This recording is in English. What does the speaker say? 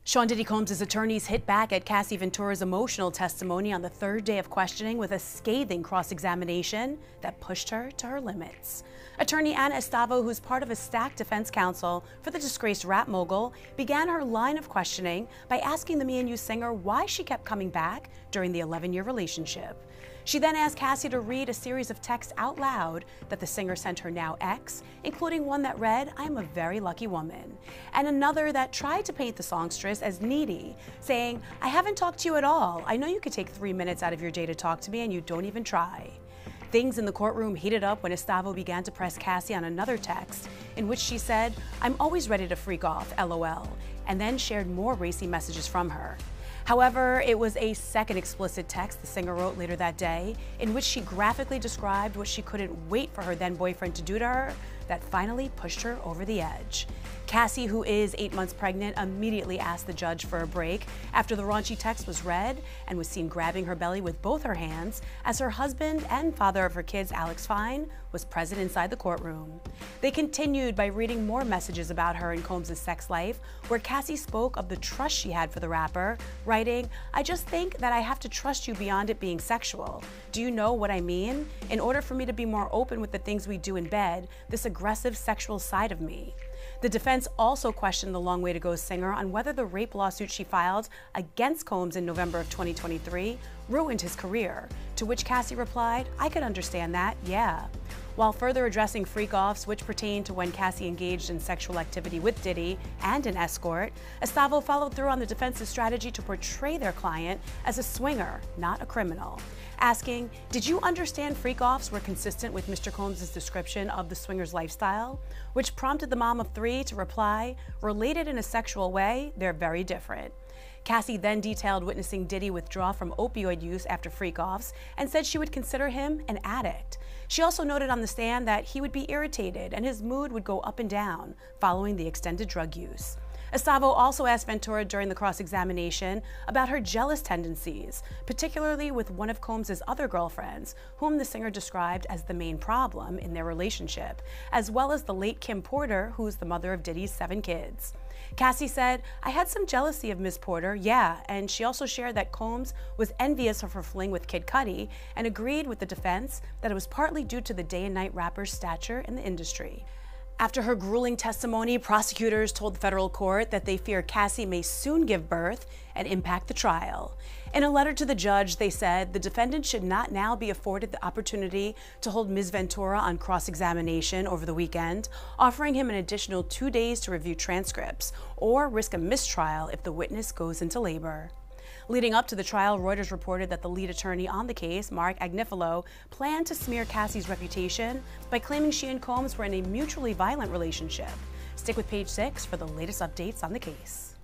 Sean Diddy Combs' attorneys hit back at Cassie Ventura's emotional testimony on the third day of questioning with a scathing cross-examination that pushed her to her limits. Attorney Anna Estavo, who's part of a stacked defense counsel for the disgraced rap mogul, began her line of questioning by asking the Me and You singer why she kept coming back during the 11-year relationship. She then asked Cassie to read a series of texts out loud that the singer sent her now ex, including one that read, "I'm a very lucky woman," and another that tried to paint the songstress as needy, saying, "I haven't talked to you at all. I know you could take 3 minutes out of your day to talk to me and you don't even try." Things in the courtroom heated up when Estavo began to press Cassie on another text in which she said, "I'm always ready to freak off, LOL," and then shared more racy messages from her. However, it was a second explicit text the singer wrote later that day in which she graphically described what she couldn't wait for her then-boyfriend to do to her that finally pushed her over the edge. Cassie, who is 8 months pregnant, immediately asked the judge for a break after the raunchy text was read and was seen grabbing her belly with both her hands as her husband and father of her kids, Alex Fine, was present inside the courtroom. They continued by reading more messages about her and Combs' sex life, where Cassie spoke of the trust she had for the rapper, writing, "I just think that I have to trust you beyond it being sexual. Do you know what I mean? In order for me to be more open with the things we do in bed, this aggressive sexual side of me." The defense also questioned the Long Way to Go singer on whether the rape lawsuit she filed against Combs in November of 2023 ruined his career, to which Cassie replied, "I could understand that, yeah." While further addressing freak-offs which pertain to when Cassie engaged in sexual activity with Diddy and an escort, Estavo followed through on the defense's strategy to portray their client as a swinger, not a criminal, asking, "Did you understand freak-offs were consistent with Mr. Combs' description of the swinger's lifestyle?" Which prompted the mom of three to reply, "Related in a sexual way, they're very different." Cassie then detailed witnessing Diddy withdraw from opioid use after freak-offs and said she would consider him an addict. She also noted on the stand that he would be irritated and his mood would go up and down following the extended drug use. Estavo also asked Ventura during the cross-examination about her jealous tendencies, particularly with one of Combs' other girlfriends, whom the singer described as the main problem in their relationship, as well as the late Kim Porter, who's the mother of Diddy's 7 kids. Cassie said, "I had some jealousy of Ms. Porter, yeah," and she also shared that Combs was envious of her fling with Kid Cudi and agreed with the defense that it was partly due to the day and night rapper's stature in the industry. After her grueling testimony, prosecutors told the federal court that they fear Cassie may soon give birth and impact the trial. In a letter to the judge, they said the defendant should not now be afforded the opportunity to hold Ms. Ventura on cross-examination over the weekend, offering him an additional 2 days to review transcripts or risk a mistrial if the witness goes into labor. Leading up to the trial, Reuters reported that the lead attorney on the case, Mark Agnifilo, planned to smear Cassie's reputation by claiming she and Combs were in a mutually violent relationship. Stick with Page 6 for the latest updates on the case.